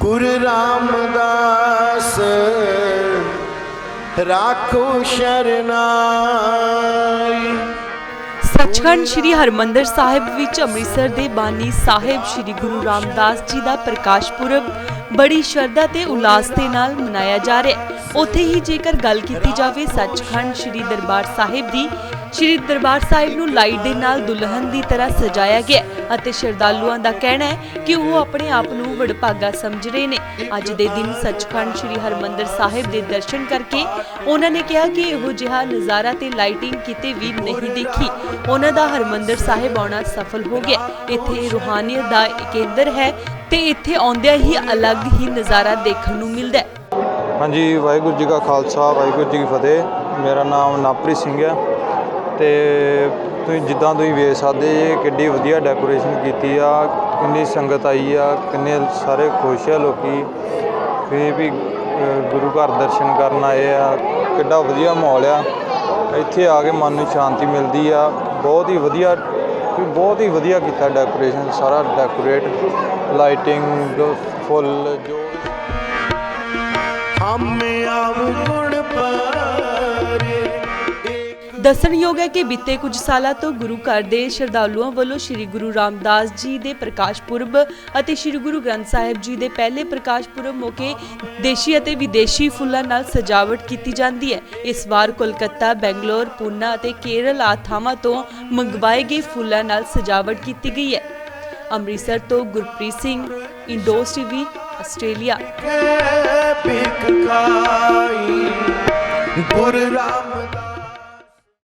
गुरु रामदास राखो शरनाई। सचखंड श्री हरमंदर साहिब विच अमृतसर दे बानी साहिब श्री गुरु रामदास जी का प्रकाश पुरब बड़ी श्रद्धा ते उल्लास दे नाल मनाया जा रहा है। उत्थे ही जेकर गल कीती जावे सचखंड श्री दरबार साहिब दी, श्री दरबार साहिब नूं लाइट दे नाल दुल्हन दी तरह सजाया गया ਅਤੇ ਸ਼ਰਧਾਲੂਆਂ ਦਾ ਕਹਿਣਾ ਹੈ ਕਿ ਉਹ ਆਪਣੇ ਆਪ ਨੂੰ ਵਡਭਾਗਾ ਸਮਝ ਰਹੇ ਨੇ। ਅੱਜ ਦੇ ਦਿਨ ਸੱਚਖੰਡ ਸ੍ਰੀ ਹਰਮੰਦਰ ਸਾਹਿਬ ਦੇ ਦਰਸ਼ਨ ਕਰਕੇ ਉਹਨਾਂ ਨੇ ਕਿਹਾ ਕਿ ਇਹੋ ਜਿਹਾ ਨਜ਼ਾਰਾ ਤੇ ਲਾਈਟਿੰਗ ਕਿਤੇ ਵੀ ਨਹੀਂ ਦੇਖੀ। ਉਹਨਾਂ ਦਾ ਹਰਮੰਦਰ ਸਾਹਿਬ ਆਉਣਾ ਸਫਲ ਹੋ ਗਿਆ। ਇੱਥੇ ਰੂਹਾਨੀਅਤ ਦਾ ਕੇਂਦਰ ਹੈ ਤੇ ਇੱਥੇ ਆਉਂਦਿਆਂ ਹੀ ਅਲੱਗ ਹੀ ਨਜ਼ਾਰਾ ਦੇਖਣ ਨੂੰ ਮਿਲਦਾ ਹੈ। ਹਾਂਜੀ, ਵਾਹਿਗੁਰੂ ਜੀ ਕਾ ਖਾਲਸਾ, ਵਾਹਿਗੁਰੂ ਜੀ ਕੀ ਫਤਿਹ। ਮੇਰਾ ਨਾਮ ਨਵਪ੍ਰੀਤ ਸਿੰਘ ਹੈ ਤੇ ਤੁਸੀਂ ਜਿੱਦਾਂ ਤੁਸੀਂ ਵੇਖ ਸਕਦੇ ਜੇ ਕਿੱਡੀ ਵਧੀਆ ਡੈਕੋਰੇਸ਼ਨ ਕੀਤੀ ਆ, ਕਿੰਨੀ ਸੰਗਤ ਆਈ ਆ, ਕਿੰਨੇ ਸਾਰੇ ਖੁਸ਼ ਆ ਲੋਕੀ ਵੀ ਗੁਰੂ ਘਰ ਦਰਸ਼ਨ ਕਰਨ ਆਏ ਆ। ਕਿੱਡਾ ਵਧੀਆ ਮਾਹੌਲ ਆ, ਇੱਥੇ ਆ ਕੇ ਮਨ ਨੂੰ ਸ਼ਾਂਤੀ ਮਿਲਦੀ ਆ। ਬਹੁਤ ਹੀ ਵਧੀਆ ਕੀਤਾ ਡੈਕੋਰੇਸ਼ਨ, ਸਾਰਾ ਡੈਕੋਰੇਟ ਲਾਈਟਿੰਗ ਫੁੱਲ ਜੋ ਦੱਸਣਯੋਗ ਹੈ ਕਿ ਬੀਤੇ ਕੁਝ ਸਾਲਾਂ ਤੋਂ ਗੁਰੂ ਘਰ ਦੇ ਸ਼ਰਧਾਲੂਆਂ ਵੱਲੋਂ ਸ੍ਰੀ ਗੁਰੂ ਰਾਮਦਾਸ ਜੀ ਦੇ ਪ੍ਰਕਾਸ਼ ਪੁਰਬ ਅਤੇ ਸ੍ਰੀ ਗੁਰੂ ਗ੍ਰੰਥ ਸਾਹਿਬ ਜੀ ਦੇ ਪਹਿਲੇ ਪ੍ਰਕਾਸ਼ ਪੁਰਬ ਮੌਕੇ ਦੇਸ਼ੀ ਅਤੇ ਵਿਦੇਸ਼ੀ ਫੁੱਲਾਂ ਨਾਲ ਸਜਾਵਟ ਕੀਤੀ ਜਾਂਦੀ ਹੈ। ਇਸ ਵਾਰ ਕੋਲਕਾਤਾ, ਬੈਂਗਲੌਰ, ਪੂਨਾ ਅਤੇ ਕੇਰਲ ਆਦਿ ਥਾਵਾਂ ਤੋਂ ਮੰਗਵਾਏ ਗਏ ਫੁੱਲਾਂ ਨਾਲ ਸਜਾਵਟ ਕੀਤੀ ਗਈ ਹੈ। ਅੰਮ੍ਰਿਤਸਰ ਤੋਂ ਗੁਰਪ੍ਰੀਤ ਸਿੰਘ, ਇੰਡੋਸ ਟੀਵੀ, ਆਸਟ੍ਰੇਲੀਆ।